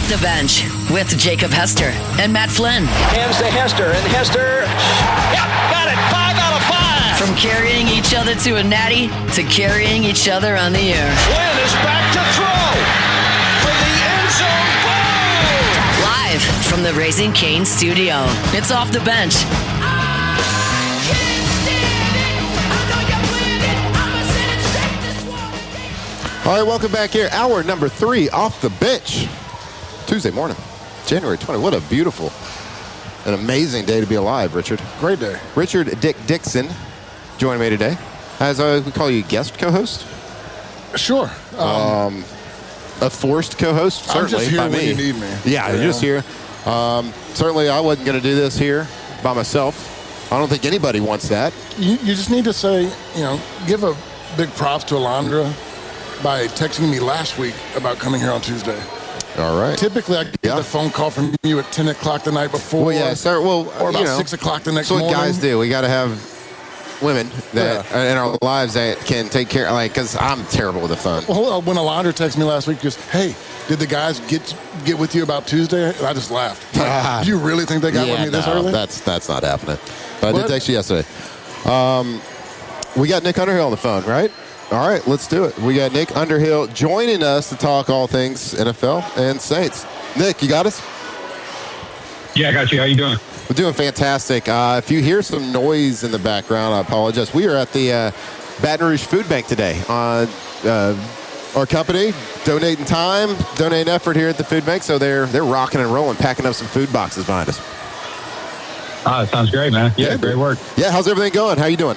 Off the Bench with Jacob Hester and Matt Flynn. Hands to Hester, and Hester, yep, got it, 5 out of 5. From carrying each other to a natty to carrying each other on the air. Flynn is back to throw for the end zone goal. Live from the Raising Cane studio, it's Off the Bench. All right, welcome back here. Hour number 3, Off the Bench. Tuesday morning, January 20. What a beautiful, an amazing day to be alive, Richard. Great day. Richard Dick Dixon joining me today. As we call you guest co-host? Sure. A forced co-host, certainly. I'm just here by when me. you need me. Yeah, you're just here. Certainly, I wasn't going to do this here by myself. I don't think anybody wants that. You just need to say, give a big props to Alondra by texting me last week about coming here on Tuesday. All right. Typically, I get a phone call from you at 10 o'clock the night before. Well, yeah, sir. Well, or about 6 o'clock the next morning. That's what guys do. We got to have women that in our lives that can take care, because I'm terrible with the phone. Well, when Alondra texted me last week, just, hey, did the guys get with you about Tuesday? And I just laughed. Do you really think they got with me this early? That's not happening. But I did text you yesterday. We got Nick Underhill on the phone, right? All right, let's do it. We got Nick Underhill joining us to talk all things NFL and Saints. Nick, you got us? Yeah, I got you. How you doing? We're doing fantastic. If you hear some noise in the background, I apologize. We are at the Baton Rouge Food Bank today on our company, donating time, donating effort here at the food bank. So they're rocking and rolling, packing up some food boxes behind us. It sounds great, man. Yeah, great work. Yeah, how's everything going? How you doing?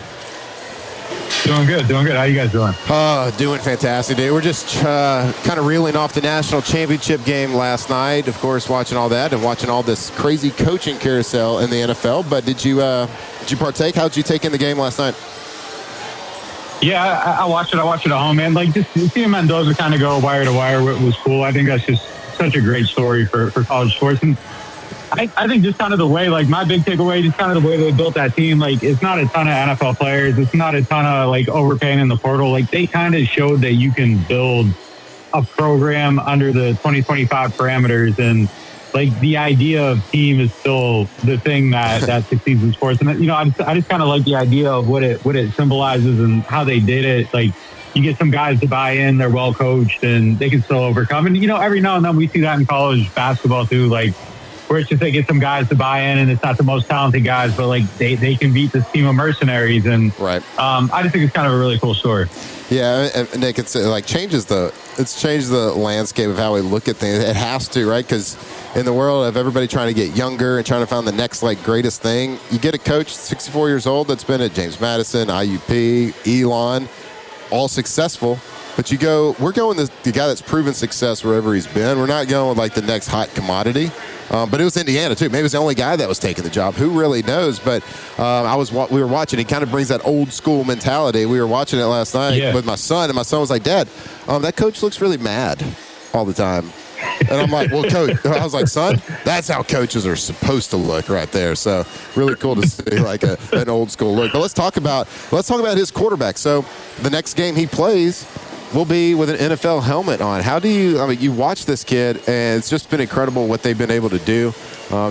Doing good. How you guys doing? Doing fantastic, dude. We're just kind of reeling off the national championship game last night. Of course, watching all that and watching all this crazy coaching carousel in the NFL. But did you partake? How did you take in the game last night? Yeah, I watched it. I watched it at home, man. Just seeing Mendoza kind of go wire to wire was cool. I think that's just such a great story for college sports. And I think just kind of the way, my big takeaway, just kind of the way they built that team, it's not a ton of NFL players. It's not a ton of, overpaying in the portal. They kind of showed that you can build a program under the 2025 parameters. And, the idea of team is still the thing that succeeds in sports. And, I just kind of like the idea of what it symbolizes and how they did it. You get some guys to buy in, they're well coached, and they can still overcome. And, every now and then we see that in college basketball, too, where it's just they get some guys to buy in, and it's not the most talented guys, but they can beat this team of mercenaries. And right. I just think it's kind of a really cool story. Yeah, and Nick, it's changed the landscape of how we look at things. It has to, right? Because in the world of everybody trying to get younger and trying to find the next greatest thing, you get a coach 64 years old that's been at James Madison, IUP, Elon, all successful. But we're going the guy that's proven success wherever he's been. We're not going with the next hot commodity. But it was Indiana too. Maybe it was the only guy that was taking the job. Who really knows? But we were watching. He kind of brings that old school mentality. We were watching it last night with my son, and my son was like, "Dad, that coach looks really mad all the time." And I'm like, "Well, coach," I was like, "Son, that's how coaches are supposed to look right there." So really cool to see an old school look. But let's talk about his quarterback. So the next game he plays will be with an NFL helmet on. How do you watch this kid, and it's just been incredible what they've been able to do.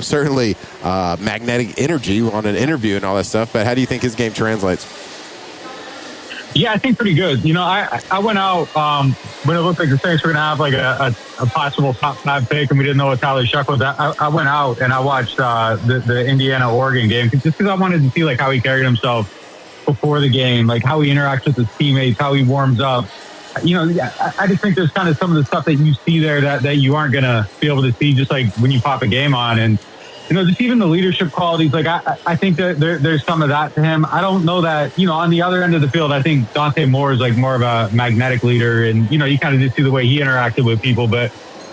Certainly magnetic energy on an interview and all that stuff, but how do you think his game translates? Yeah, I think pretty good. I went out when it looked like the Saints were going to have a possible top 5 pick, and we didn't know what Tyler Shuck was. I went out and I watched the Indiana-Oregon game just because I wanted to see how he carried himself before the game, how he interacts with his teammates, how he warms up. I just think there's kind of some of the stuff that you see there that you aren't going to be able to see just when you pop a game on. And, just even the leadership qualities, I think that there's some of that to him. I don't know that, on the other end of the field, I think Dante Moore is more of a magnetic leader. And, you kind of just see the way he interacted with people. But,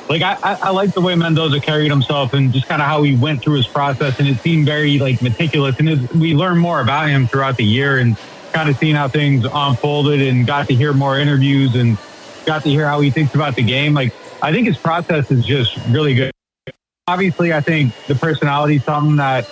I like the way Mendoza carried himself and just kind of how he went through his process. And it seemed very, meticulous. And we learned more about him throughout the year. And kind of seeing how things unfolded and got to hear more interviews and got to hear how he thinks about the game. I think his process is just really good. Obviously, I think the personality is something that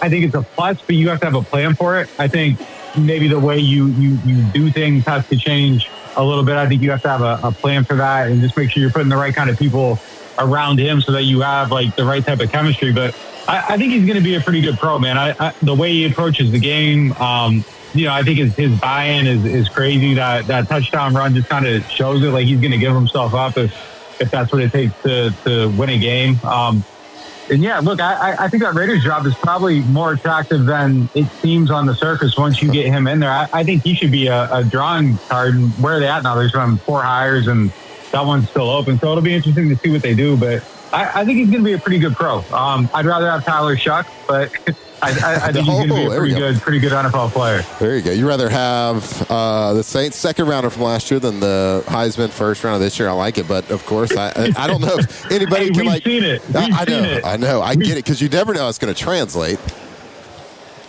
I think it's a plus, but you have to have a plan for it. I think maybe the way you do things has to change a little bit. I think you have to have a plan for that and just make sure you're putting the right kind of people around him so that you have like the right type of chemistry. But I think he's going to be a pretty good pro, man. The way he approaches the game, I think his buy-in is crazy. That touchdown run just kind of shows it. Like he's going to give himself up if that's what it takes to win a game. And yeah, look, I think that Raiders job is probably more attractive than it seems on the surface once you get him in there. I think he should be a drawing card. And where are they at now? There's around 4 hires, and that one's still open. So it'll be interesting to see what they do. But I think he's going to be a pretty good pro. I'd rather have Tyler Shuck, but I think he's going to be a pretty good NFL player. There you go. You'd rather have the Saints second rounder from last year than the Heisman first rounder this year. I like it, but of course, I don't know if anybody can like. Seen it. I know. I get it because you never know how it's going to translate.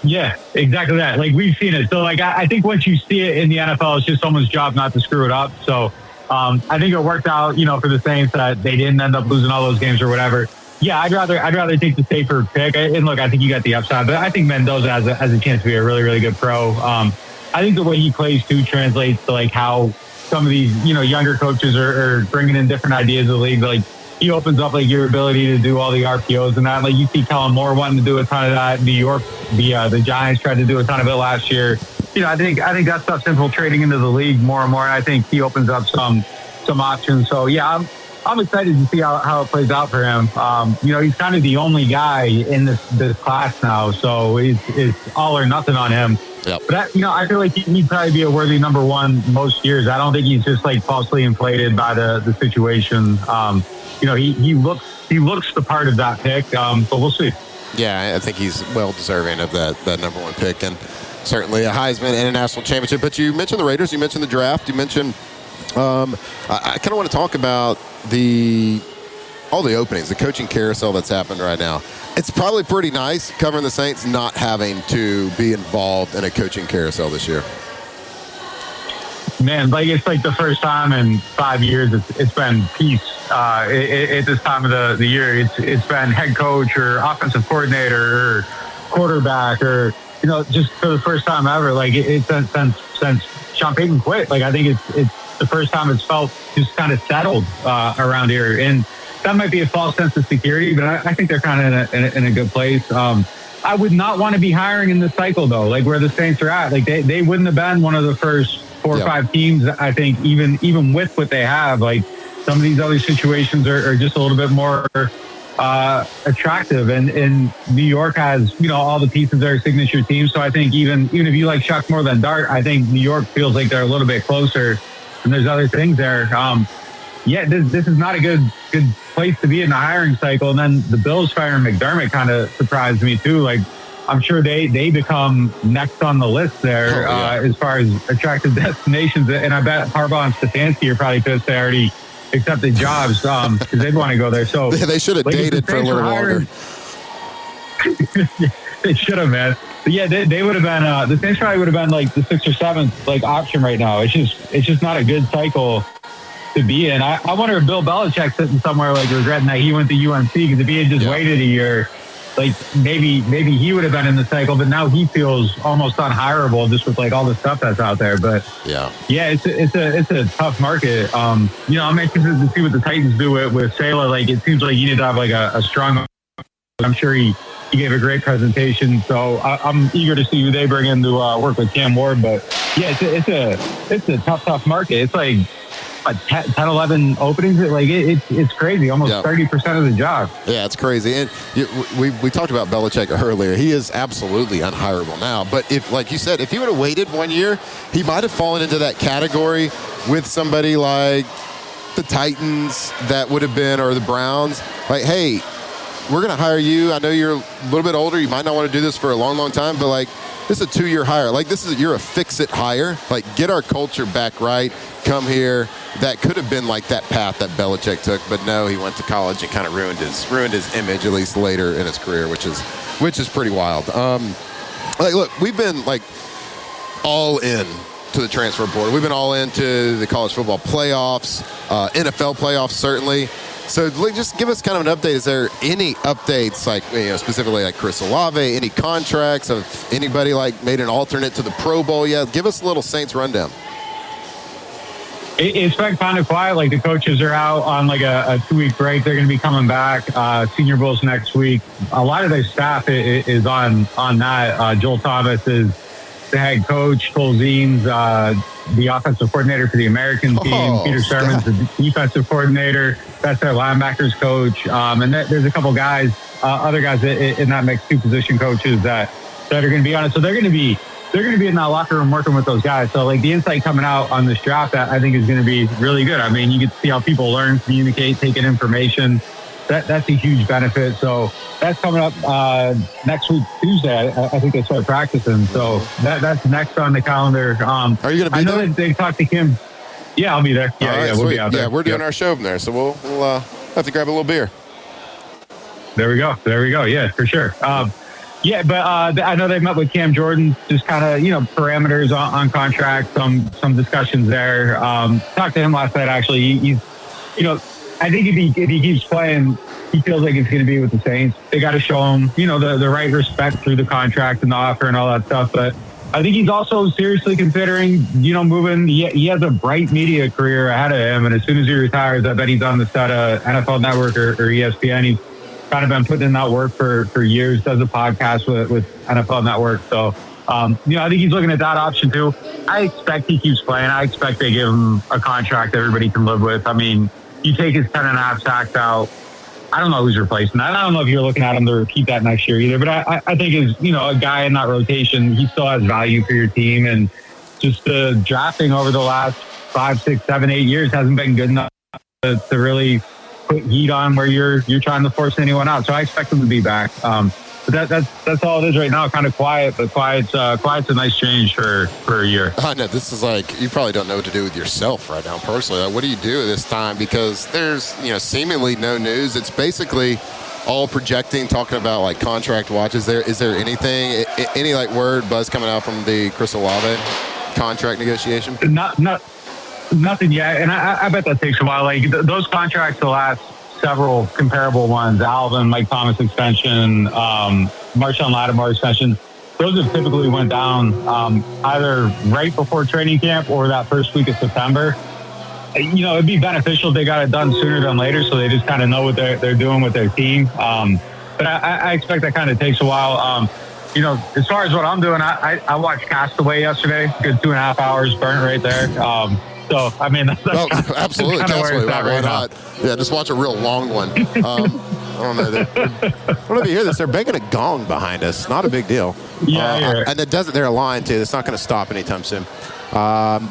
Yeah, exactly that. Like we've seen it. So like I think once you see it in the NFL, it's just someone's job not to screw it up. So I think it worked out, for the Saints that they didn't end up losing all those games or whatever. Yeah, I'd rather take the safer pick. And look, I think you got the upside, but I think Mendoza has a chance to be a really, really good pro. I think the way he plays too translates to like how some of these, younger coaches are bringing in different ideas of the league. Like he opens up like your ability to do all the RPOs and that. Like you see Kellen Moore wanting to do a ton of that. New York, the Giants tried to do a ton of it last year. I think that stuff's infiltrating into the league more and more. And I think he opens up some options. So yeah, I'm excited to see how it plays out for him. He's kind of the only guy in this class now, so it's all or nothing on him. Yep. But I feel like he'd probably be a worthy number one most years. I don't think he's just like falsely inflated by the situation. He looks the part of that pick, but we'll see. Yeah, I think he's well deserving of that number one pick, and certainly a Heisman and a national championship. But you mentioned the Raiders, you mentioned the draft, you mentioned. I kind of want to talk about all the openings, the coaching carousel that's happened right now. It's probably pretty nice covering the Saints not having to be involved in a coaching carousel this year. Man, like it's like the first time in 5 years it's been peace at this time of the year. It's been head coach or offensive coordinator or quarterback or just for the first time ever. Like it's since Sean Payton quit. Like I think it's the first time it's felt just kind of settled around here. And that might be a false sense of security, but I think they're kind of in a good place. I would not want to be hiring in this cycle, though, like where the Saints are at. Like they wouldn't have been one of the first 4 or 5 teams, I think, even with what they have. Like some of these other situations are just a little bit more attractive. And New York has, all the pieces of their signature team. So I think even if you like Chuck more than Dart, I think New York feels like they're a little bit closer. And there's other things there. This is not a good place to be in the hiring cycle. And then the Bills firing McDermott kind of surprised me too. Like I'm sure they become next on the list there as far as attractive destinations. And I bet Harbaugh and Stefanski are probably pissed they already accepted jobs because they'd want to go there. So they should have dated for a little longer. They should have, man. But yeah, they would have been. The Saints probably would have been like the 6th or 7th option right now. It's just not a good cycle to be in. I wonder if Bill Belichick's sitting somewhere like regretting that he went to UNC because if he had just waited a year, like maybe he would have been in the cycle. But now he feels almost unhireable just with like all the stuff that's out there. But it's a tough market. I'm interested to see what the Titans do with Salah. Like it seems like you need to have like a strong. I'm sure he gave a great presentation, so I'm eager to see who they bring in to work with Cam Ward. But yeah, it's a tough market. It's like 10, 11 openings. Like it's crazy. Almost 30% of the job. Yeah, it's crazy. And we talked about Belichick earlier. He is absolutely unhireable now. But if, like you said, if he would have waited 1 year, he might have fallen into that category with somebody like the Titans that would have been, or the Browns. Like, hey, we're going to hire you. I know you're a little bit older. You might not want to do this for a long, long time, but like this is a 2-year hire. Like you're a fix-it hire. Like get our culture back right. Come here. That could have been like that path that Belichick took, but no, he went to college and kind of ruined his image, at least later in his career, which is pretty wild. Like look, we've been like all in to the transfer portal. We've been all into the college football playoffs, NFL playoffs certainly. So just give us kind of an update. Is there any updates, like specifically like Chris Olave, any contracts of anybody like made an alternate to the Pro Bowl yet? Give us a little Saints rundown. It's been kind of quiet. Like, the coaches are out on like a 2-week break. They're going to be coming back. Senior Bowl's next week. A lot of their staff is on that. Joel Thomas is the head coach. Cole Zien's the offensive coordinator for the American team. Peter Sermon's the defensive coordinator. That's their linebackers coach. And there's a couple guys, other guys in that mix, 2 position coaches that are going to be on it. So they're going to be in that locker room working with those guys. So, like, the insight coming out on this draft, I think is going to be really good. I mean, you get to see how people learn, communicate, take in information. That's a huge benefit. So that's coming up next week, Tuesday. I think they start practicing. So that's next on the calendar. Are you going to be there? I know that they talked to Kim. Yeah, I'll be there. Yeah, we'll be out there. Yeah, we're doing our show from there. So we'll have to grab a little beer. There we go. Yeah, for sure. Yeah, but I know they met with Cam Jordan, just kind of, parameters on contract, some discussions there. Talked to him last night, actually. He's, I think if he keeps playing, he feels like it's going to be with the Saints. They got to show him, the right respect through the contract and the offer and all that stuff. But I think he's also seriously considering, moving. He has a bright media career ahead of him. And as soon as he retires, I bet he's on the set of NFL Network or ESPN. He's kind of been putting in that work for years, does a podcast with NFL Network. So, I think he's looking at that option too. I expect he keeps playing. I expect they give him a contract everybody can live with. I mean, you take his 10.5 sacks out, I don't know who's replacing that. I don't know if you're looking at him to repeat that next year either, but I think as, a guy in that rotation, he still has value for your team. And just the drafting over the last 5, 6, 7, 8 years hasn't been good enough to really put heat on where you're trying to force anyone out. So I expect him to be back. But that's all it is right now. Kind of quiet, but quiet's a nice change for a year. I know this is like, you probably don't know what to do with yourself right now personally. Like, what do you do at this time? Because there's seemingly no news. It's basically all projecting, talking about like contract watches. Is there anything, any like word buzz coming out from the Chris Olave contract negotiation? Nothing yet, and I bet that takes a while. Like those contracts, the last several comparable ones, Alvin, Mike Thomas extension, Marshawn Lattimore extension, those have typically went down either right before training camp or that first week of September. It'd be beneficial if they got it done sooner than later, so they just kind of know what they're doing with their team. But I expect that kind of takes a while. As far as what I'm doing, I watched Castaway yesterday. Good 2.5 hours burnt right there. So, I mean, that's absolutely. Castaway, why not? Yeah, just watch a real long one. I don't know. I don't know if you hear this. They're banging a gong behind us. Not a big deal. Yeah. And it doesn't. They're aligned, too. It's not going to stop anytime soon. Let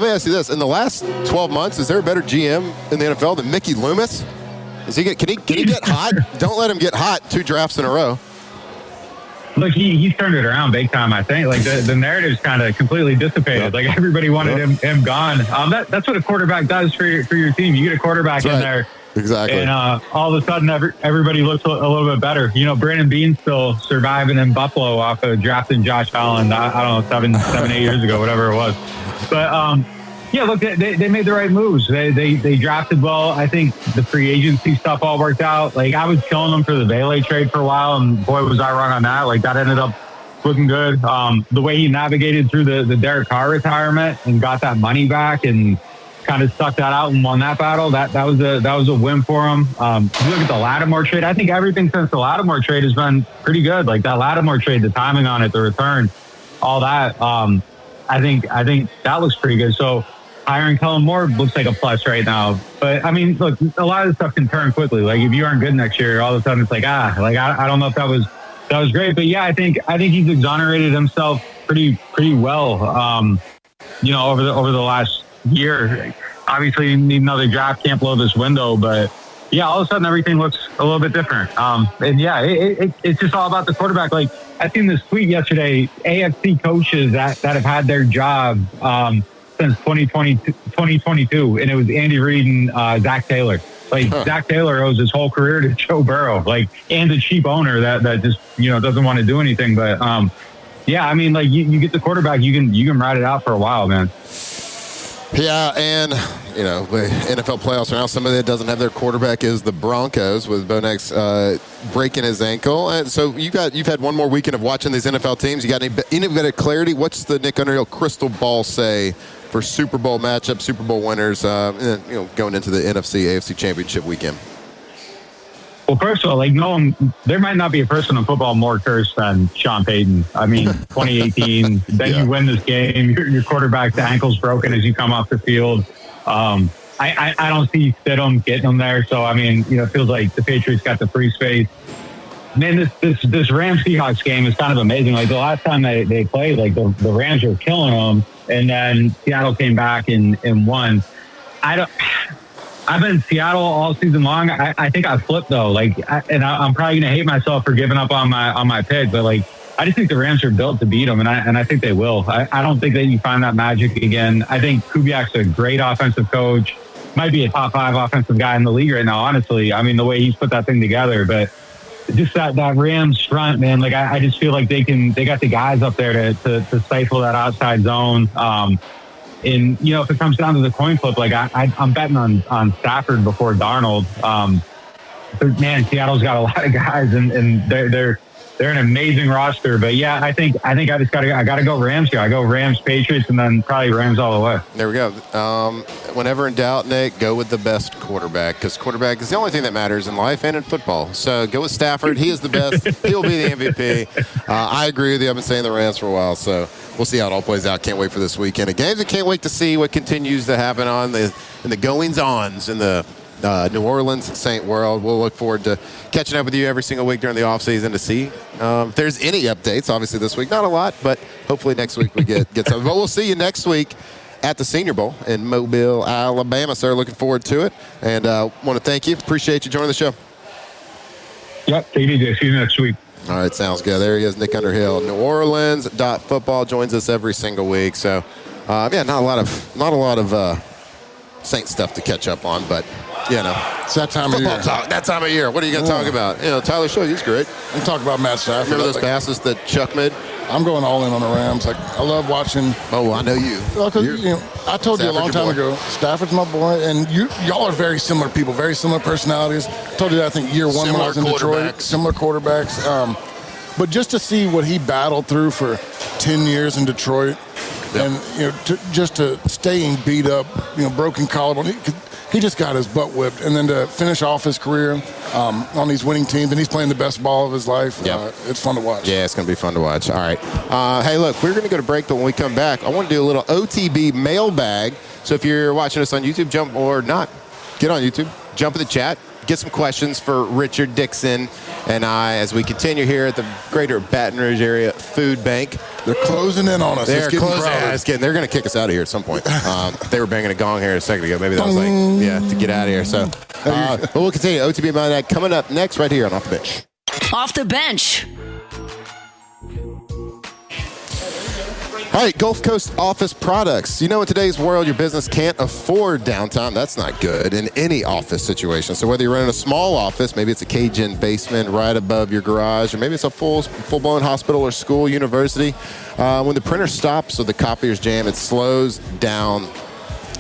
me ask you this. In the last 12 months, is there a better GM in the NFL than Mickey Loomis? Can he get hot? Don't let him get hot 2 drafts in a row. Look, he's turned it around big time, I think. Like, the narrative's kind of completely dissipated. Like, everybody wanted him gone. That's what a quarterback does for your team. You get a quarterback in there. Exactly. And all of a sudden, everybody looks a little bit better. Brandon Bean's still surviving in Buffalo off of drafting Josh Allen, I don't know, 7, 8 years ago, whatever it was. But, yeah, look, they made the right moves. They drafted well. I think the free agency stuff all worked out. Like, I was killing them for the Vele trade for a while, and boy, was I wrong on that. Like, that ended up looking good. The way he navigated through the Derek Carr retirement and got that money back and kind of stuck that out and won that battle, that was a win for him. If you look at the Lattimore trade, I think everything since the Lattimore trade has been pretty good. Like, that Lattimore trade, the timing on it, the return, all that, I think that looks pretty good. So, hiring Kellen Moore looks like a plus right now. But, I mean, look, a lot of this stuff can turn quickly. Like, if you aren't good next year, all of a sudden it's like, I don't know if that was great. But, yeah, I think he's exonerated himself pretty well, over the last year. Obviously, you need another draft, can't blow this window. But, yeah, all of a sudden everything looks a little bit different. And, yeah, it's just all about the quarterback. Like, I seen this tweet yesterday, AFC coaches that have had their job since 2022, and it was Andy Reid and Zach Taylor. Like, Zach Taylor owes his whole career to Joe Burrow, and a cheap owner that just doesn't want to do anything. But yeah, I mean, like, you get the quarterback, you can ride it out for a while, man. Yeah, and NFL playoffs right now. Somebody that doesn't have their quarterback is the Broncos, with Bo Nix breaking his ankle. And so you've had one more weekend of watching these NFL teams. You got any bit of clarity? What's the Nick Underhill crystal ball say for Super Bowl matchup, Super Bowl winners, going into the NFC, AFC Championship weekend? Well, first of all, there might not be a person in football more cursed than Sean Payton. I mean, 2018, then you win this game, your quarterback's ankle's broken as you come off the field. I don't see Stidham getting them there. So, I mean, it feels like the Patriots got the free space. Man, this Rams-Seahawks game is kind of amazing. Like, the last time they played, like, the Rams were killing them, and then Seattle came back and won. I've been in Seattle all season long. I think I flipped though. I'm probably gonna hate myself for giving up on my pick, but I just think the Rams are built to beat them, and I think they will. I don't think that you find that magic again. I think Kubiak's a great offensive coach. Might be a top 5 offensive guy in the league right now. Honestly, I mean the way he's put that thing together, but just that Rams front, man. I just feel like they got the guys up there to stifle that outside zone. And, if it comes down to the coin flip, I'm betting on Stafford before Darnold. Man, Seattle's got a lot of guys, and they're an amazing roster. But, yeah, I think I just got to go Rams here. I go Rams, Patriots, and then probably Rams all the way. There we go. Whenever in doubt, Nick, go with the best quarterback, because quarterback is the only thing that matters in life and in football. So go with Stafford. He is the best. He'll be the MVP. I agree with you. I've been saying the Rams for a while, so we'll see how it all plays out. Can't wait for this weekend. And games I can't wait to see what continues to happen in the goings-ons in the New Orleans Saint world. We'll look forward to catching up with you every single week during the offseason to see if there's any updates. Obviously this week, not a lot, but hopefully next week we get something. But we'll see you next week at the Senior Bowl in Mobile, Alabama. So looking forward to it. And want to thank you. Appreciate you joining the show. Yep, take it easy. See you next week. All right, sounds good. There he is, Nick Underhill. New Orleans.football joins us every single week. So, not a lot of Saint stuff to catch up on, but it's that time of year. Talk, that time of year. What are you going to talk about? Tyler Show, he's great. I'm talking about Matt Stafford. Remember those passes that Chuck made? I'm going all in on the Rams. I love watching. Oh, I know you. I told you a long time ago, Stafford's my boy, and y'all are very similar people, very similar personalities. I told you that, I think, year one when I was in Detroit. Similar quarterbacks. But just to see what he battled through for 10 years in Detroit, and just to staying beat up, broken collarbone. He just got his butt whipped, and then to finish off his career on these winning teams, and he's playing the best ball of his life. Yep. It's fun to watch. Yeah, it's going to be fun to watch. All right. Hey, look, we're going to go to break, but when we come back, I want to do a little OTB mailbag. So if you're watching us on YouTube, jump or not, get on YouTube, jump in the chat, get some questions for Richard Dixon and I as we continue here at the Greater Baton Rouge Area Food Bank. They're closing in on us. They're closing. Yeah, they're going to kick us out of here at some point. They were banging a gong here a second ago. Maybe that was to get out of here. So, but we'll continue. OTB Mailbag coming up next right here on Off the Bench. Off the Bench. All right, Gulf Coast Office Products. In today's world, your business can't afford downtime. That's not good in any office situation. So whether you're running a small office, maybe it's a cage-in basement right above your garage, or maybe it's a full-blown hospital or school, university, when the printer stops or the copiers jam, it slows down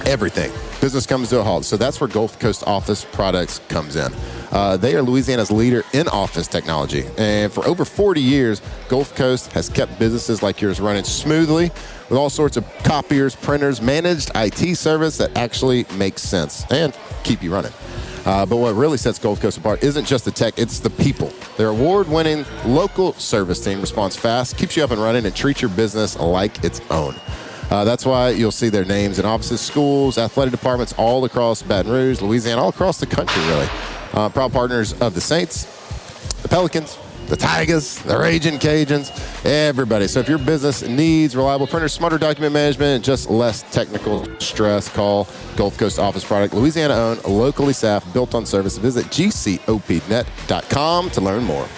everything. Business comes to a halt. So that's where Gulf Coast Office Products comes in. They are Louisiana's leader in office technology. And for over 40 years, Gulf Coast has kept businesses like yours running smoothly with all sorts of copiers, printers, managed IT service that actually makes sense and keep you running. But what really sets Gulf Coast apart isn't just the tech, it's the people. Their award-winning local service team responds fast, keeps you up and running, and treats your business like its own. That's why you'll see their names in offices, schools, athletic departments all across Baton Rouge, Louisiana, all across the country, really. Proud partners of the Saints, the Pelicans, the Tigers, the Raging Cajuns, everybody. So if your business needs reliable printers, smarter document management, and just less technical stress, call Gulf Coast Office Product. Louisiana-owned, locally staffed, built on service. Visit gcopnet.com to learn more.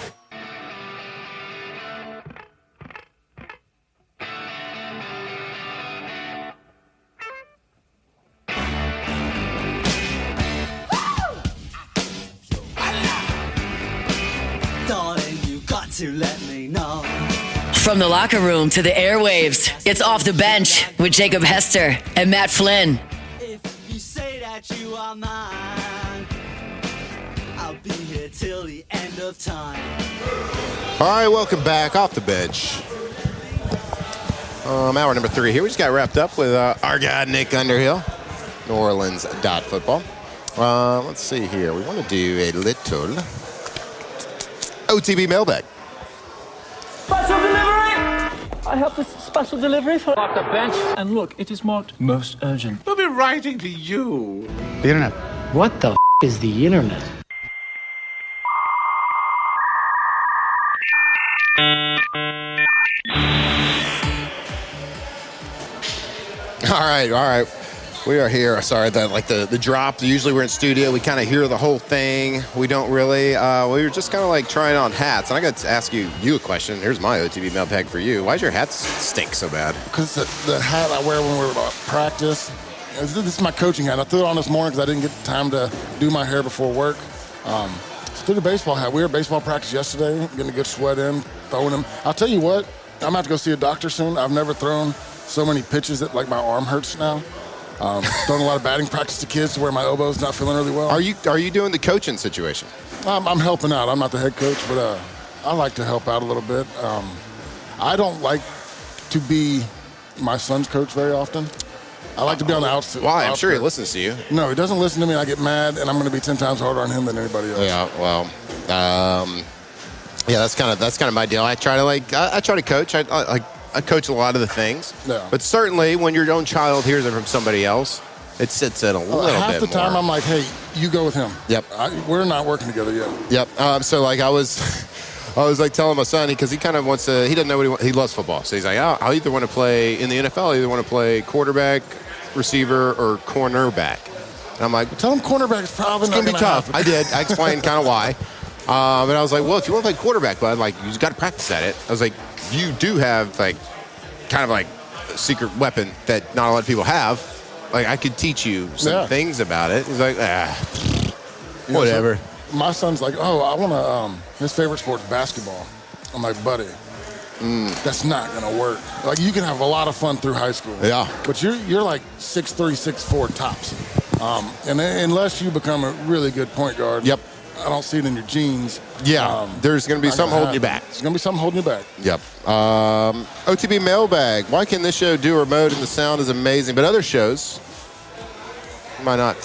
To let me know. From the locker room to the airwaves, it's Off the Bench with Jacob Hester and Matt Flynn. If you say that you are mine, I'll be here till the end of time. All right, welcome back. Off the Bench. Hour number 3 here. We just got wrapped up with our guy, Nick Underhill, New Orleans .football. Let's see here. We want to do a little OTB Mailbag. Special delivery! I have this special delivery for off the bench. And look, it is marked most urgent. We'll be writing to you. The internet. What the is the internet? All right. We are here. Sorry, the drop. Usually we're in studio. We kind of hear the whole thing. We don't really. We were just kind of like trying on hats. And I got to ask you a question. Here's my OTB mailbag for you. Why's your hat stink so bad? Because the hat I wear when we're at practice, this is my coaching hat. I threw it on this morning because I didn't get time to do my hair before work. Threw the baseball hat. We were at baseball practice yesterday, getting a good sweat in, throwing them. I'll tell you what, I'm going to have to go see a doctor soon. I've never thrown so many pitches that like my arm hurts now. Throwing a lot of batting practice to kids to where my elbow's not feeling really well. Are you doing the coaching situation? I'm helping out. I'm not the head coach, but I like to help out a little bit. I don't like to be my son's coach very often. I like to be on the outside. Why? I'm sure he listens to you. No, he doesn't listen to me. I get mad, and I'm going to be 10 times harder on him than anybody else. Yeah, well, that's kind of my deal. I try to coach. I coach a lot of the things. Yeah. But certainly when your own child hears it from somebody else, it sits in a little bit more. Half the time I'm like, hey, you go with him. Yep. We're not working together yet. Yep. So like I was like telling my son, because he kind of wants to, he doesn't know what he loves football. So he's like, I'll either want to play in the NFL, I either want to play quarterback, receiver, or cornerback. And I'm like, tell him cornerback's probably not going to be tough. happen. I did. I explained kind of why. But I was like, well, if you want to play quarterback, bud, like you just got to practice at it. I was like, you do have like kind of like a secret weapon that not a lot of people have. Like I could teach you some things about it. He's like, whatever. So my son's like, I want to. His favorite sport's basketball. I'm like, buddy, that's not gonna work. Like you can have a lot of fun through high school. Yeah. But you're like 6'3", 6'4" tops. And unless you become a really good point guard. Yep. I don't see it in your genes. Yeah, there's going to be something holding you back. There's going to be something holding you back. Yep. OTB Mailbag. Why can this show do remote and the sound is amazing, but other shows might not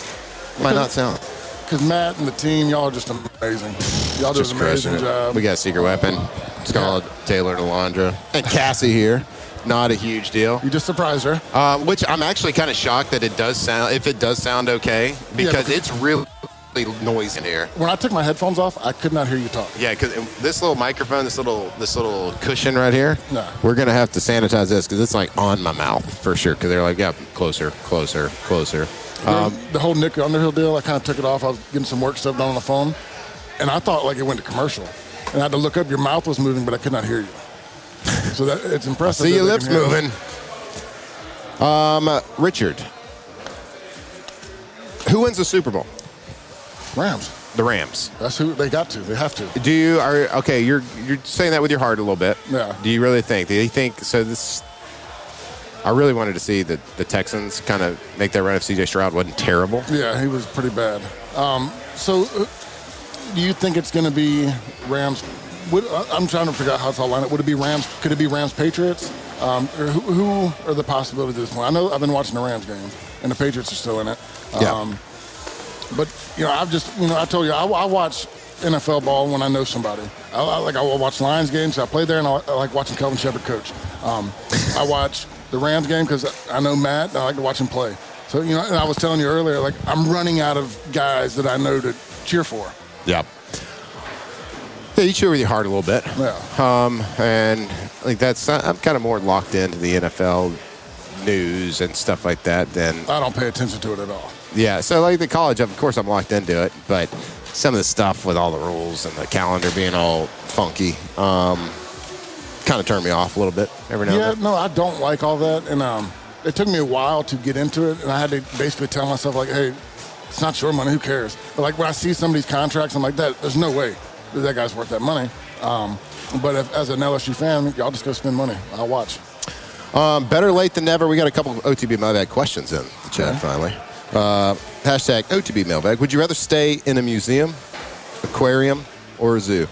sound? Because Matt and the team, y'all are just amazing. Y'all do an amazing job. We got a secret weapon. It's called Taylor Delandra. And Cassie here. Not a huge deal. You just surprised her. Which I'm actually kind of shocked that it does sound okay, because it's really noise in here. When I took my headphones off, I could not hear you talk. Yeah, because this little microphone, this little cushion right here, we're gonna have to sanitize this because it's like on my mouth for sure. Because they're like, yeah, closer. The whole Nick Underhill deal, I kind of took it off. I was getting some work stuff done on the phone, and I thought like it went to commercial, and I had to look up. Your mouth was moving, but I could not hear you. So it's impressive. See your lips moving. Richard, who wins the Super Bowl? Rams. The Rams. That's who they got to. They have to. You're saying that with your heart a little bit. Yeah. Do you really think? Do you think so? I really wanted to see the Texans kind of make that run if C.J. Stroud wasn't terrible. Yeah, he was pretty bad. So do you think it's going to be Rams? I'm trying to figure out how it's all lined up. Would it be Rams? Could it be Rams Patriots? Or who are the possibilities at this point? I know I've been watching the Rams games, and the Patriots are still in it. But, I told you, I watch NFL ball when I know somebody. I watch Lions games. I play there, and I like watching Kelvin Shepard coach. I watch the Rams game because I know Matt, and I like to watch him play. So, and I was telling you earlier, like, I'm running out of guys that I know to cheer for. Yeah. Yeah, you cheer with your heart a little bit. Yeah. And like I'm kind of more locked into the NFL news and stuff like that than I don't pay attention to it at all. Yeah, so like the college, of course I'm locked into it, but some of the stuff with all the rules and the calendar being all funky kind of turned me off a little bit every now and then. Yeah, no, I don't like all that, and it took me a while to get into it, and I had to basically tell myself, like, hey, it's not your money, who cares? But like when I see some of these contracts, I'm like, there's no way that guy's worth that money. But as an LSU fan, y'all just go spend money. I'll watch. Better late than never. We got a couple of OTB Mailbag questions in the chat finally. Hashtag OTB Mailbag. Would you rather stay in a museum, aquarium, or a zoo?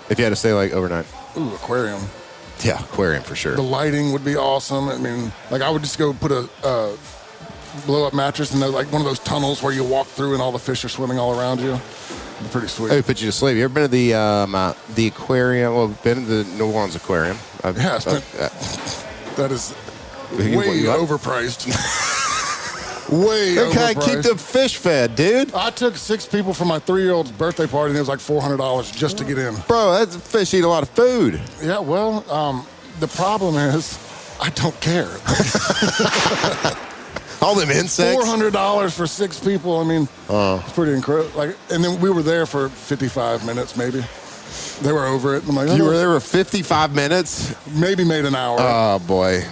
If you had to stay like overnight. Ooh, aquarium. Yeah, aquarium for sure. The lighting would be awesome. I mean, like I would just go put a blow-up mattress in like one of those tunnels where you walk through and all the fish are swimming all around you. Pretty sweet. Hey, put you to sleep. You ever been to the aquarium? Well, been to the New Orleans Aquarium. Yeah, that is way overpriced. Way overpriced. Okay, keep the fish fed, dude. I took 6 people for my 3-year-old's birthday party, and it was like $400 just to get in. Bro, that fish eat a lot of food. Yeah, well, the problem is I don't care. All them insects. $400 for 6 people. I mean, it's pretty incredible. Like, and then we were there for 55 minutes, maybe. They were over it. I'm like, you were there for 55 minutes? Maybe made an hour. Oh, boy.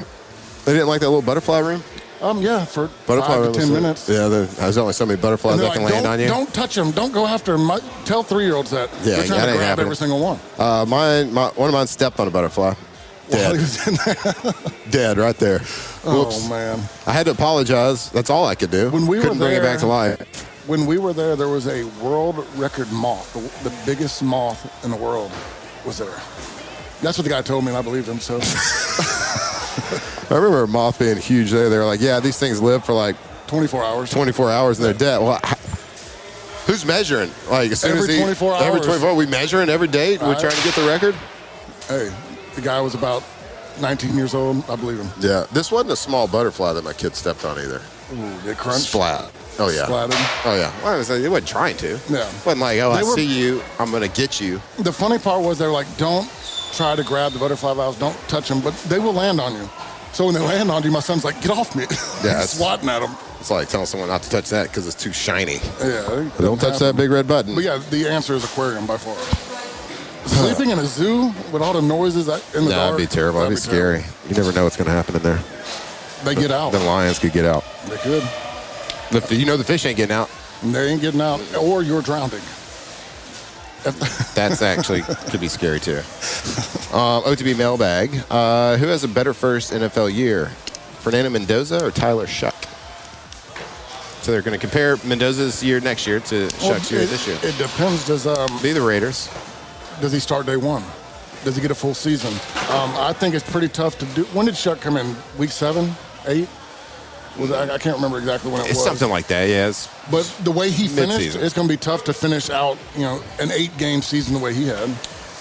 They didn't like that little butterfly room? Yeah, for butterfly 5 to 10 minutes. Yeah, there's only so many butterflies that can land on you. Don't touch them. Don't go after them. Tell 3-year-olds that. Yeah, they're trying to grab every single one. One of mine stepped on a butterfly. Dead. While he was in there. Dead right there. Oh, man. I had to apologize. That's all I could do. When we couldn't were bring there, it back to life. When we were there was a world record moth. The biggest moth in the world was there. That's what the guy told me, and I believed him. So I remember a moth being huge there. They were like, yeah, these things live for like 24 hours. 24 hours and they're dead. Well, who's measuring? Like as soon every as 24 hours. Every 24, we measuring every day. We're trying to get the record. Hey, the guy was about 19 years old. I believe him. Yeah, this wasn't a small butterfly that my kid stepped on either. Ooh, it crunched. Splat. Oh yeah. Splatted. Oh yeah. Well, it wasn't trying to. Yeah. It wasn't like, I see you, I'm gonna get you. The funny part was they were like, don't try to grab the butterfly valves, don't touch them, but they will land on you. So when they land on you, my son's like, get off me. Yeah. He's swatting at them. It's like telling someone not to touch that because it's too shiny. Yeah. Don't touch that big red button. But yeah, the answer is aquarium by far. Sleeping in a zoo with all the noises in the dark. That'd be terrible. That'd be scary. You never know what's going to happen in there. They get out. The lions could get out. They could. The fish ain't getting out. They ain't getting out. Or you're drowning. That's actually could be scary too. OTB Mailbag. Who has a better first NFL year? Fernando Mendoza or Tyler Shuck? So they're going to compare Mendoza's year next year to Shuck's year this year. It depends. Be the Raiders. Does he start day one? Does he get a full season? I think it's pretty tough to do. When did Shuck come in? Week 7, 8? I can't remember exactly when it was. It's something like that, yes. But the way he finished, mid-season. it's going to be tough to finish out, an 8-game season the way he had.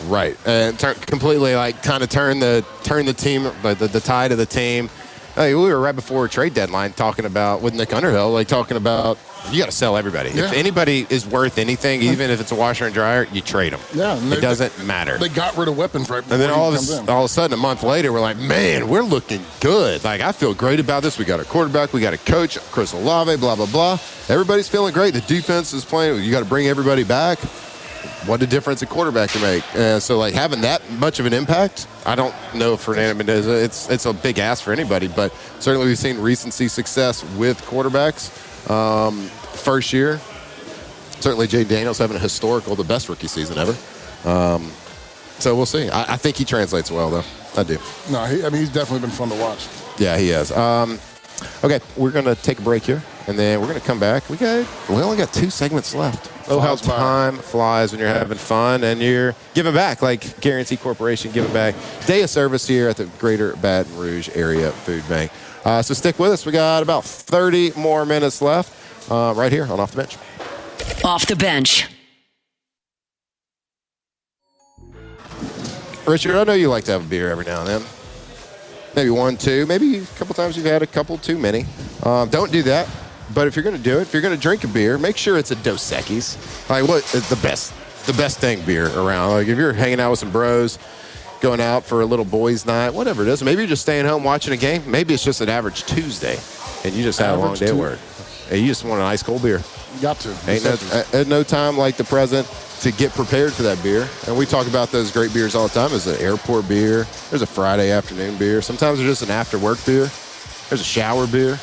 Right, and completely kind of turn the team, the tide of the team. We were right before trade deadline talking about with Nick Underhill, talking about you got to sell everybody. Yeah. If anybody is worth anything, even if it's a washer and dryer, you trade them. Yeah, it doesn't matter. They got rid of weapons right before and then all of a sudden, a month later, we're like, man, we're looking good. I feel great about this. We got a quarterback, we got a coach, Chris Olave, blah blah blah. Everybody's feeling great. The defense is playing. You got to bring everybody back. What a difference a quarterback can make. So having that much of an impact, I don't know if Fernando Mendoza, it's a big ask for anybody, but certainly we've seen recency success with quarterbacks. First year, certainly Jay Daniels having the best rookie season ever. So we'll see. I think he translates well, though. I do. No, he's definitely been fun to watch. Yeah, he has. Okay, we're going to take a break here, and then we're going to come back. We only got 2 segments left. Oh, how time flies when you're having fun and you're giving back, Guarantee Corporation giving back. Day of service here at the Greater Baton Rouge Area Food Bank. So stick with us. We got about 30 more minutes left right here on Off the Bench. Off the Bench. Richard, I know you like to have a beer every now and then. Maybe 1, 2, maybe a couple times you've had a couple too many. Don't do that. But if you're going to do it, if you're going to drink a beer, make sure it's a Dos Equis. What the best dang beer around. If you're hanging out with some bros, going out for a little boys' night, whatever it is. Maybe you're just staying home watching a game. Maybe it's just an average Tuesday, and you just had a long day at work. Hey, you just want an ice cold beer. You got to. Ain't no time like the present to get prepared for that beer. And we talk about those great beers all the time. There's an airport beer. There's a Friday afternoon beer. Sometimes there's just an after work beer. There's a shower beer.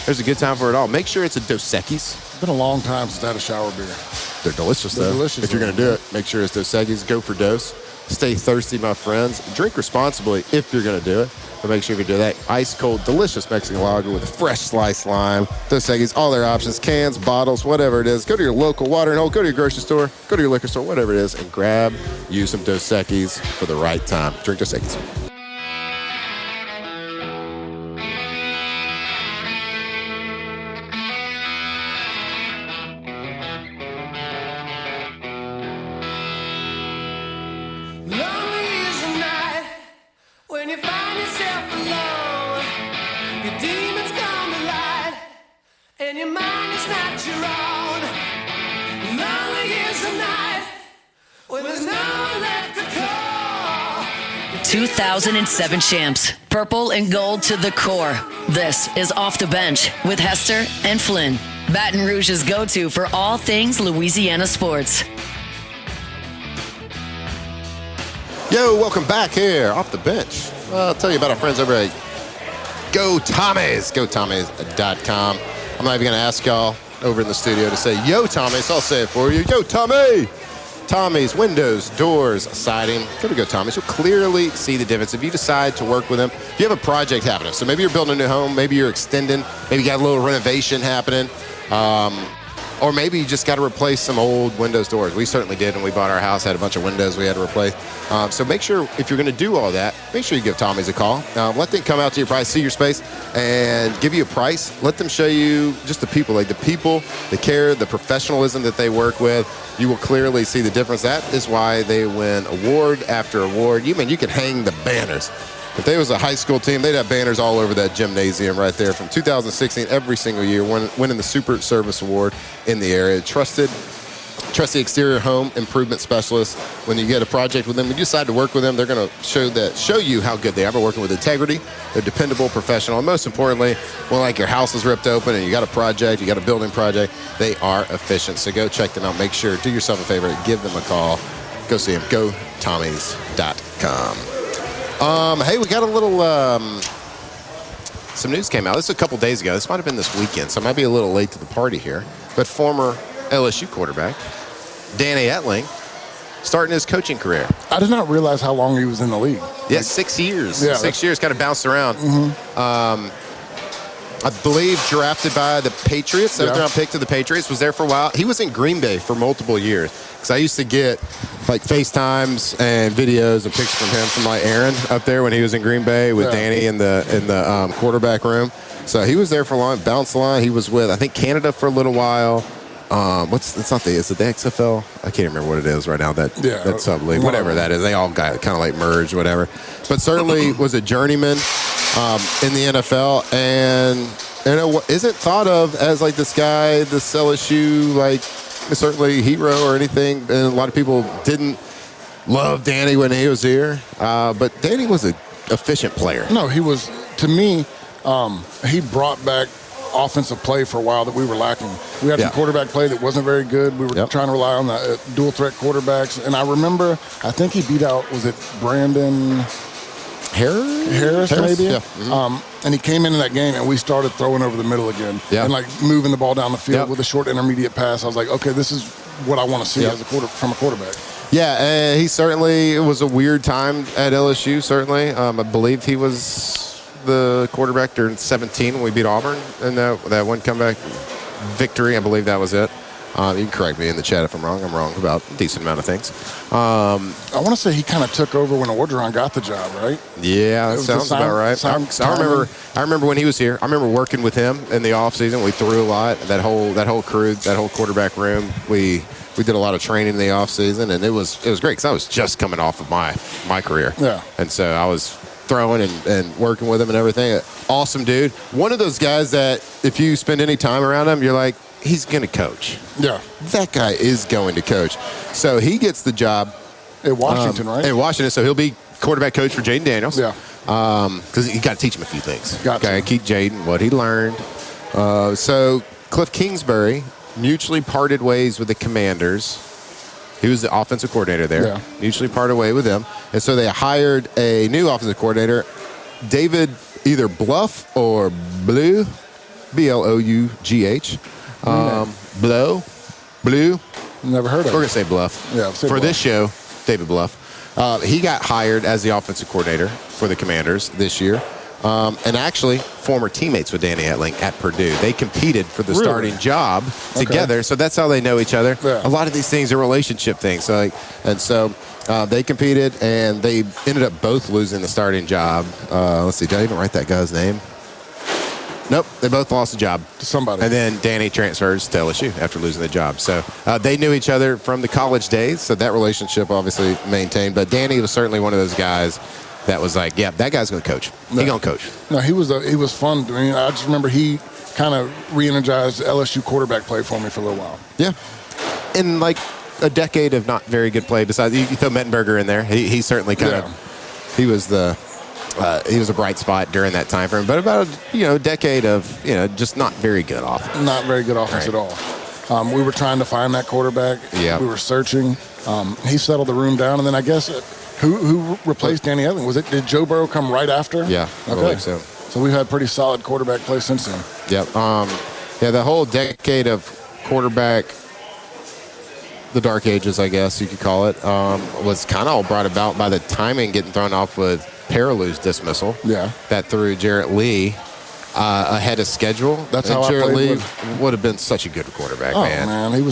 There's a good time for it all. Make sure it's a Dos Equis. It's been a long time since I had a shower beer. They're delicious, though. Delicious. If you're going to do it, make sure it's Dos Equis. Go for Dos. Stay thirsty, my friends. Drink responsibly if you're going to do it. But make sure you do that. Ice cold, delicious Mexican lager with fresh sliced lime. Dos Equis, all their options, cans, bottles, whatever it is. Go to your local watering hole, go to your grocery store, go to your liquor store, whatever it is, and grab you some Dos Equis for the right time. Drink Dos Equis. 2007 champs, purple and gold to the core. This is Off the Bench with Hester and Flynn, Baton Rouge's go-to for all things Louisiana sports. Yo, welcome back here, Off the Bench. I'll tell you about our friends over at Go Tommy's, GoTommys.com. I'm not even going to ask y'all over in the studio to say, Yo, Tommy's. I'll say it for you. Yo, Tommy! Tommy's, windows, doors, siding. Go to Go Tommy's. You'll clearly see the difference. If you decide to work with them, if you have a project happening, so maybe you're building a new home, maybe you're extending, maybe you got a little renovation happening, or maybe you just got to replace some old windows, doors. We certainly did when we bought our house, had a bunch of windows we had to replace. So make sure, if you're going to do all that, make sure you give Tommy's a call. Let them come out to your price, see your space, and give you a price. Let them show you just the people, the care, the professionalism that they work with. You will clearly see the difference. That is why they win award after award. You can hang the banners. If they was a high school team, they'd have banners all over that gymnasium right there from 2016 every single year, winning the Super Service Award in the area. Trusted exterior home improvement specialist. When you get a project with them, when you decide to work with them, they're going to show you how good they are. They're working with integrity. They're dependable, professional, and most importantly, when like your house is ripped open and you got a project, you got a building project, they are efficient. So go check them out. Make sure, do yourself a favor, give them a call. Go see them. GoTommys.com. Hey, we got a little, some news came out. This is a couple days ago. This might have been this weekend, so I might be a little late to the party here. But former LSU quarterback, Danny Etling, starting his coaching career. I did not realize how long he was in the league. Yeah, 6 years. Yeah, 6 years, kind of bounced around. Mm-hmm. I believe drafted by the Patriots, 7th-round pick to the Patriots, was there for a while. He was in Green Bay for multiple years. Because I used to get like FaceTimes and videos and pictures from him from like Aaron up there when he was in Green Bay with Danny in the quarterback room. So he was there for a long, bounced the line. He was with, I think, Canada for a little while. Is it the XFL? I can't remember what it is right now. That sub league, whatever that is. They all got kind of like merged, whatever. But certainly was a journeyman in the NFL, and isn't thought of as like this guy, this LSU like certainly hero or anything. And a lot of people didn't love Danny when he was here, but Danny was an efficient player. No, he was. To me, he brought back offensive play for a while that we were lacking. We had some quarterback play that wasn't very good. We were trying to rely on the dual threat quarterbacks. And I remember, I think he beat out, was it Brandon Harris maybe? Yeah. Mm-hmm. And he came into that game and we started throwing over the middle again and like moving the ball down the field with a short intermediate pass. I was like, okay, this is what I want to see as from a quarterback. Yeah, he certainly, it was a weird time at LSU, certainly. I believe he was the quarterback during 17 when we beat Auburn and that one comeback victory. I believe that was it. You can correct me in the chat if I'm wrong. I'm wrong about a decent amount of things. I want to say he kind of took over when Orgeron got the job, right? Yeah, that sounds about right. I remember when he was here. I remember working with him in the offseason. We threw a lot. That whole crew, that whole quarterback room. We did a lot of training in the offseason, and it was great because I was just coming off of my career. Yeah. And so I was throwing and working with him and everything. Awesome dude. One of those guys that if you spend any time around him, you're like, he's going to coach. Yeah. That guy is going to coach. So he gets the job. At Washington, right? At Washington. So he'll be quarterback coach for Jaden Daniels. Yeah. Because you got to teach him a few things. Got to keep Jaden what he learned. So Cliff Kingsbury mutually parted ways with the Commanders. He was the offensive coordinator there. Yeah. Mutually parted way with them. And so they hired a new offensive coordinator, David either Bluff or Blue, B-L-O-U-G-H. Blue. Never heard of it. We're going to say Bluff. Yeah, for Bluff. This show, David Bluff. He got hired as the offensive coordinator for the Commanders this year. And actually, former teammates with Danny Etling at Purdue. They competed for the starting job together, so that's how they know each other. Yeah. A lot of these things are relationship things. So they competed, and they ended up both losing the starting job. Let's see, did I even write that guy's name? Nope, they both lost the job. To somebody. And then Danny transfers to LSU after losing the job. So they knew each other from the college days, so that relationship obviously maintained. But Danny was certainly one of those guys that was like, yeah, that guy's going to coach. He's going to coach. No, he was fun. I mean, I just remember he kind of re-energized LSU quarterback play for me for a little while. Yeah. In like a decade of not very good play, besides you throw Mettenberger in there. He certainly kind of he was a bright spot during that time frame. But about a decade of just not very good offense. Not very good offense at all. We were trying to find that quarterback. Yeah. We were searching. He settled the room down, and then I guess who replaced Danny Etling? Did Joe Burrow come right after? Yeah, I believe so. So we've had pretty solid quarterback play since then. Yep. The whole decade of quarterback, the dark ages, I guess you could call it, was kind of all brought about by the timing getting thrown off with Perillou's dismissal. Yeah. That threw Jarrett Lee ahead of schedule. That's how Jarrett Lee with. would have been such a good quarterback, man. He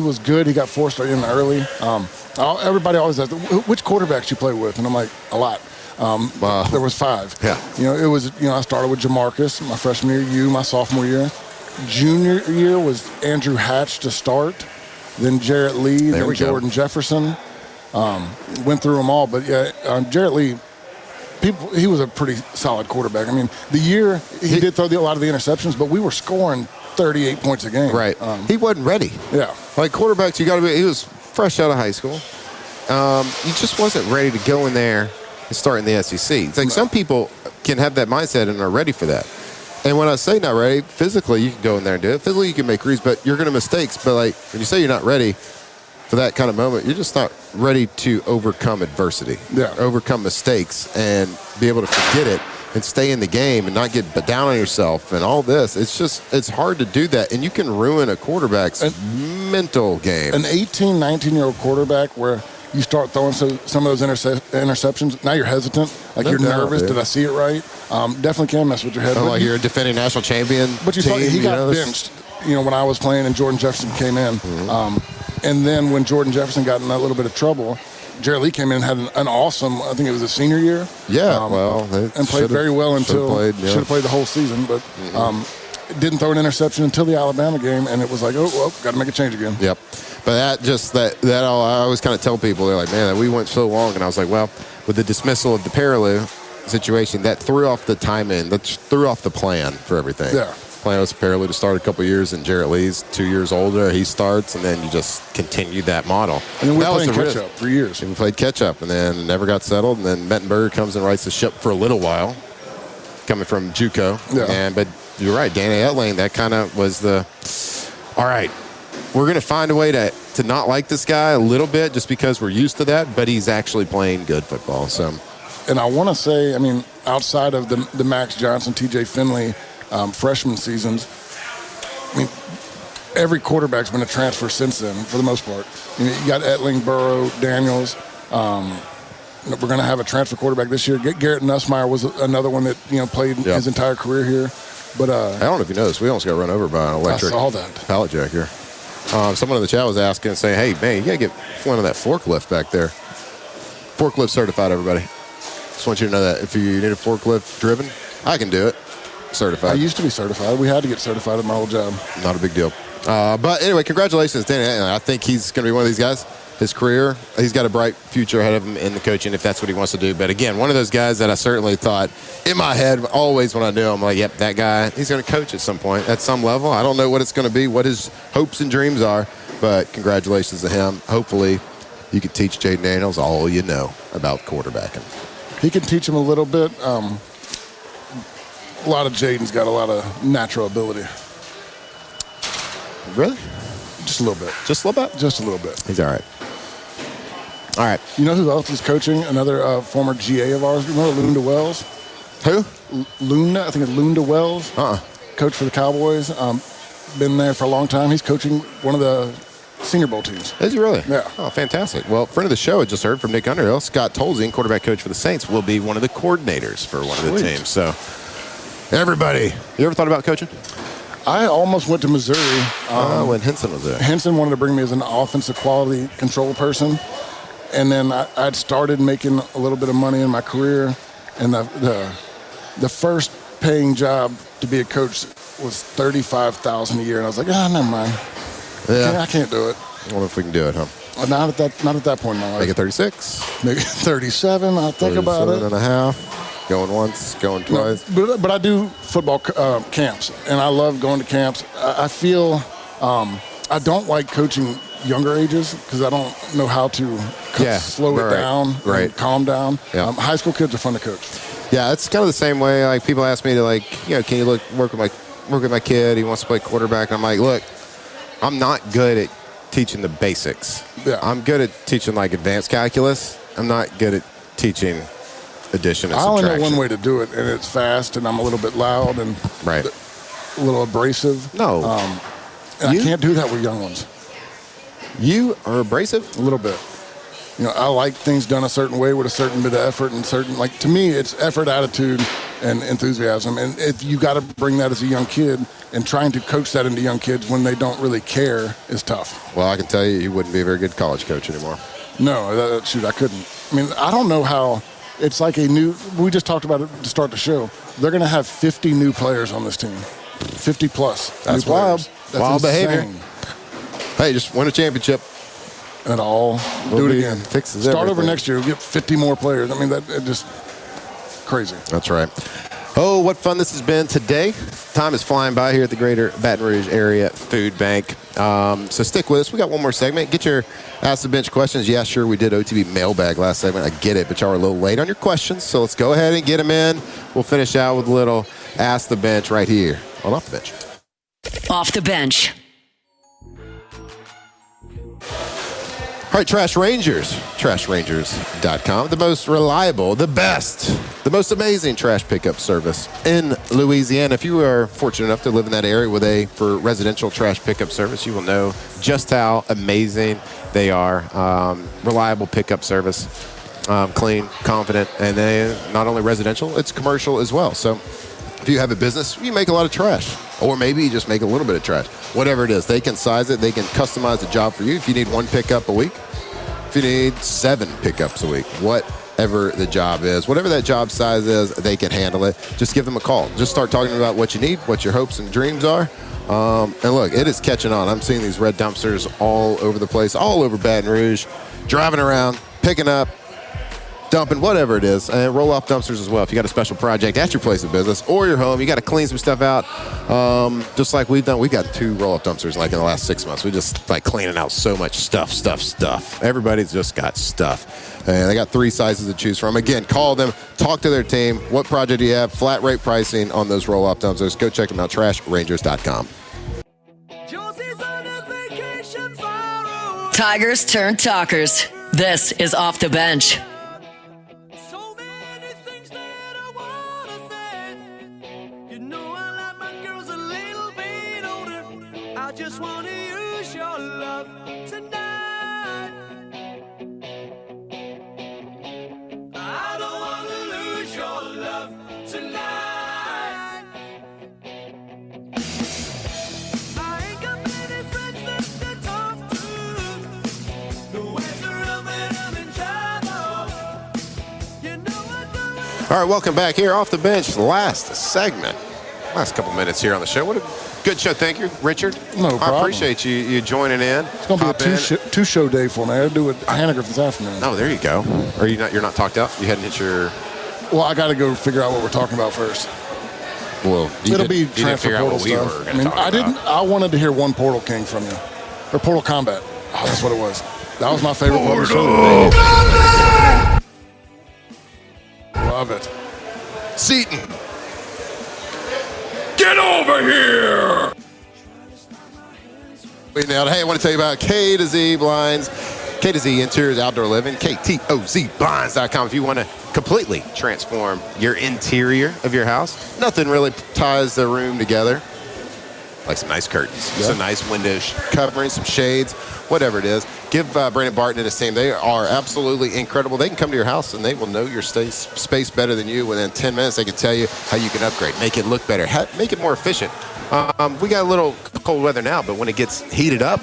was good. He got forced in early. Everybody always asks, which quarterbacks you play with? And I'm like, a lot. There was 5. Yeah. It was, I started with Jamarcus my freshman year, my sophomore year. Junior year was Andrew Hatch to start, then Jarrett Lee, then Jordan Jefferson. Went through them all, but Jarrett Lee, he was a pretty solid quarterback. I mean, the year he did throw a lot of the interceptions, but we were scoring 38 points a game. Right. He wasn't ready. Yeah. Like quarterbacks, he was fresh out of high school. He just wasn't ready to go in there and start in the SEC. It's like some people can have that mindset and are ready for that. And when I say not ready, physically you can go in there and do it. Physically you can make reads, but you're going to mistakes. But like when you say you're not ready for that kind of moment, you're just not ready to overcome adversity, overcome mistakes, and be able to forget it and stay in the game and not get down on yourself and all this. It's hard to do that, and you can ruin a quarterback's mental game. An 18, 19-year-old quarterback where you start throwing some of those interceptions, now you're hesitant. Like you're nervous. Did I see it right? Definitely can mess with your head. Like you're a defending national champion. But you saw he got benched, when I was playing and Jordan Jefferson came in. Mm-hmm. And then when Jordan Jefferson got in a little bit of trouble, Jarrett Lee came in and had an awesome, I think it was his senior year. Yeah, and played very well until should have played the whole season, but didn't throw an interception until the Alabama game, and it was like, got to make a change again. Yep. But I always kind of tell people, they're like, man, we went so long, and I was like, well, with the dismissal of the Perilou situation, that threw off the timing, that threw off the plan for everything. Yeah. Plan was Perilou to start a couple years, and Jarrett Lee's 2 years older. He starts, and then you just continued that model. And then we played catch-up for years. And we played catch-up, and then never got settled. And then Mettenberger comes and rights the ship for a little while, coming from JUCO. Yeah. But you're right, Danny Etling, that kind of was all right, we're going to find a way to not like this guy a little bit just because we're used to that, but he's actually playing good football. So, and I want to say, outside of the Max Johnson, TJ Finley freshman seasons, every quarterback's been a transfer since then for the most part. You got Etling, Burrow, Daniels. We're going to have a transfer quarterback this year. Garrett Nussmeier was another one that played his entire career here. But I don't know if you noticed, we almost got run over by an electric pallet jack here. Someone in the chat was asking, saying, hey, man, you got to get one of that forklift back there. Forklift certified, everybody. Just want you to know that if you need a forklift driven, I can do it. Certified. I used to be certified. We had to get certified at my old job. Not a big deal. But anyway, congratulations, Danny. I think he's going to be one of these guys. His career, he's got a bright future ahead of him in the coaching if that's what he wants to do. But again, one of those guys that I certainly thought in my head always when I knew him, I'm like, yep, that guy, he's going to coach at some point at some level. I don't know what it's going to be, what his hopes and dreams are, but congratulations to him. Hopefully you can teach Jaden Daniels all you know about quarterbacking. He can teach him a little bit. A lot of Jaden's got a lot of natural ability. Really? Just a little bit. Just a little bit? Just a little bit. He's all right. All right. You know who else is coaching? Another former GA of ours. Remember Lunda Wells? Who? Lunda. I think it's Lunda Wells. Coach for the Cowboys. Been there for a long time. He's coaching one of the Senior Bowl teams. Is he really? Yeah. Oh, fantastic. Well, friend of the show, I just heard from Nick Underhill. Scott Tolzien, quarterback coach for the Saints, will be one of the coordinators for one of the teams. So, everybody, you ever thought about coaching? I almost went to Missouri. When Henson was there. Henson wanted to bring me as an offensive quality control person. And then I'd started making a little bit of money in my career. And the first paying job to be a coach was $35,000 a year. And I was like, never mind. Yeah. I can't do it. I wonder if we can do it, huh? Not at that point in my life. Make it 36. Maybe 37. I'll think about it. 37 and a half. Going once, going twice. No, but I do football camps, and I love going to camps. I feel I don't like coaching younger ages because I don't know how to slow it down, and calm down. Yeah. High school kids are fun to coach. Yeah, it's kind of the same way. Like people ask me to can you work with my kid? He wants to play quarterback. And I'm like, look, I'm not good at teaching the basics. Yeah. I'm good at teaching advanced calculus. I'm not good at teaching addition and I subtraction. only know one way to do it, and it's fast, and I'm a little bit loud and a little abrasive. No. And I can't do that with young ones. You are abrasive? A little bit. I like things done a certain way with a certain bit of effort and to me, it's effort, attitude, and enthusiasm. And if you got to bring that as a young kid, and trying to coach that into young kids when they don't really care is tough. Well, I can tell you wouldn't be a very good college coach anymore. No, I couldn't. I mean, I don't know how. It's like we just talked about it to start the show. They're going to have 50 new players on this team. 50 plus. That's wild. That's wild insane. behavior. Hey, just win a championship. And do it again. Fixes Start everything. over next year. We'll get 50 more players. I mean, it just crazy. That's right. Oh, what fun this has been today. Time is flying by here at the Greater Baton Rouge Area Food Bank. So stick with us. We got one more segment. Get your Ask the Bench questions. Yeah, sure, we did OTB Mailbag last segment. I get it, but y'all are a little late on your questions. So let's go ahead and get them in. We'll finish out with a little Ask the Bench right here on Off the Bench. Off the Bench. All right, Trash Rangers, trashrangers.com, the most reliable, the best, the most amazing trash pickup service in Louisiana. If you are fortunate enough to live in that area for residential trash pickup service, you will know just how amazing they are. Reliable pickup service, clean, confident, and then not only residential, it's commercial as well. So if you have a business, you make a lot of trash. Or maybe you just make a little bit of trash. Whatever it is, they can size it. They can customize the job for you. If you need 1 pickup a week, if you need 7 pickups a week, whatever the job is, whatever that job size is, they can handle it. Just give them a call. Just start talking about what you need, what your hopes and dreams are. And look, it is catching on. I'm seeing these red dumpsters all over the place, all over Baton Rouge, driving around, picking up, dumping, whatever it is, and roll-off dumpsters as well. If you got a special project at your place of business or your home, you got to clean some stuff out, just like we've done. We've got 2 roll-off dumpsters in the last 6 months. We just cleaning out so much stuff. Everybody's just got stuff. And they got 3 sizes to choose from. Again, call them, talk to their team. What project do you have? Flat rate pricing on those roll-off dumpsters. Go check them out, trashrangers.com. Tigers turn talkers. This is Off the Bench. All right, welcome back here off the bench. Last segment, last couple minutes here on the show. What a good show. Thank you, Richard. No problem. I appreciate you joining in. It's going to be a two-show day for me. I got to do it Hannah this afternoon. Oh, there you go. Are you not? You're not talked out? You hadn't hit your... Well, I got to go figure out what we're talking about first. Well, it'll be transfer portal stuff. I wanted to hear one Portal King from you, or Portal Combat. Oh, that's what it was. That was my favorite part of the show. Love it. Seaton, get over here. Hey, I want to tell you about K to Z Blinds. K to Z Interiors Outdoor Living, KTOZBlinds.com. If you want to completely transform your interior of your house, nothing really ties the room together like some nice curtains, some nice window coverings, some shades, whatever it is. Give Brandon Barton and his team. They are absolutely incredible. They can come to your house and they will know your space better than you. Within 10 minutes, they can tell you how you can upgrade, make it look better, make it more efficient. We got a little cold weather now, but when it gets heated up,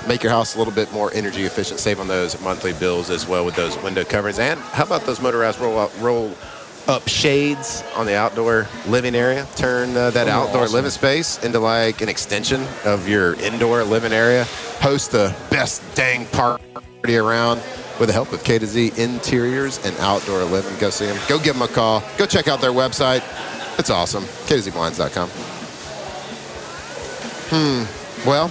make your house a little bit more energy efficient. Save on those monthly bills as well with those window coverings. And how about those motorized roll-up shades on the outdoor living area? Turn that outdoor living space into like an extension of your indoor living area. Host the best dang party around with the help of K to Z Interiors and Outdoor Living. Go see them. Go give them a call. Go check out their website. It's awesome. KTZBlinds.com. Well,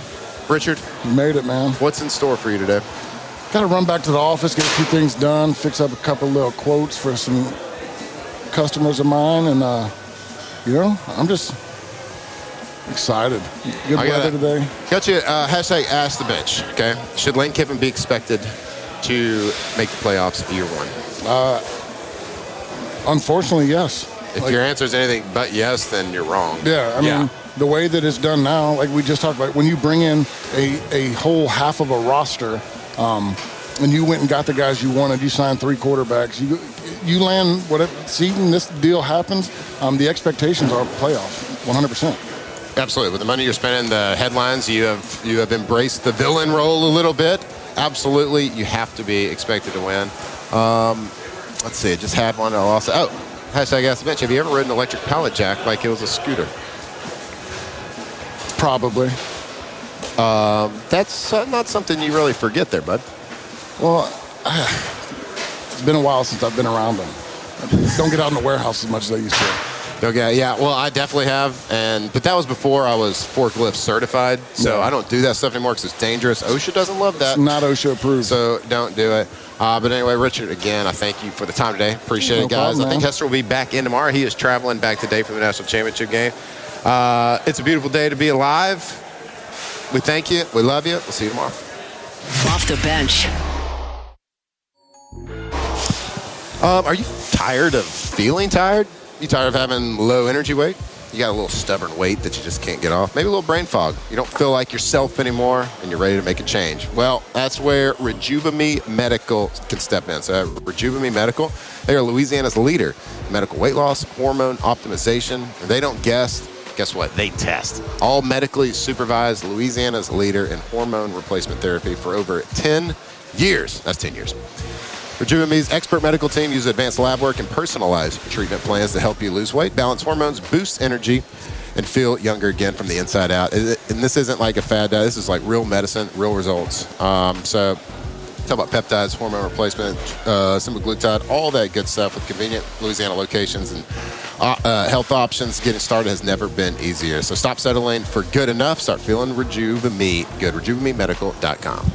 Richard, you made it, man. What's in store for you today? got to run back to the office, get a few things done, fix up a couple little quotes for some customers of mine, and I'm just excited. Good weather today. Got you. Hashtag Ask the Bench. Okay. Should Lane Kiffin be expected to make the playoffs year one? Unfortunately, yes. If your answer is anything but yes, then you're wrong. Yeah, I mean, the way that it's done now, like we just talked about, when you bring in a whole half of a roster, and you went and got the guys you wanted, you signed 3 quarterbacks, you land whatever seat and this deal happens, the expectations are playoffs, 100%. Absolutely. With the money you're spending, the headlines, you have embraced the villain role a little bit. Absolutely, you have to be expected to win. Let's see, I just had one. Hashtag Ask the Bench. Have you ever ridden an electric pallet jack like it was a scooter? Probably. That's not something you really forget there, bud. Well, it's been a while since I've been around them. Don't get out in the warehouse as much as I used to. Okay, yeah. Well, I definitely have, but that was before I was forklift certified, so I don't do that stuff anymore because it's dangerous. OSHA doesn't love that. It's not OSHA approved. So don't do it. But anyway, Richard, again, I thank you for the time today. Appreciate it, guys. Problem, I think Hester will be back in tomorrow. He is traveling back today for the national championship game. It's a beautiful day to be alive. We thank you. We love you. We'll see you tomorrow. Off the bench. Are you tired of feeling tired? You tired of having low energy weight? You got a little stubborn weight that you just can't get off? Maybe a little brain fog. You don't feel like yourself anymore and you're ready to make a change. Well, that's where Rejuve-Me Medical can step in. So Rejuve-Me Medical, they are Louisiana's leader in medical weight loss, hormone optimization, and they don't guess what? They test. All medically supervised, Louisiana's leader in hormone replacement therapy for over 10 years. That's 10 years. Rejuve-Me's expert medical team uses advanced lab work and personalized treatment plans to help you lose weight, balance hormones, boost energy, and feel younger again from the inside out. And this isn't like a fad diet. This is like real medicine, real results. So talk about peptides, hormone replacement, semaglutide, all that good stuff with convenient Louisiana locations and health options. Getting started has never been easier. So stop settling for good enough. Start feeling Rejuve-Me good. RejuveMeMedical.com.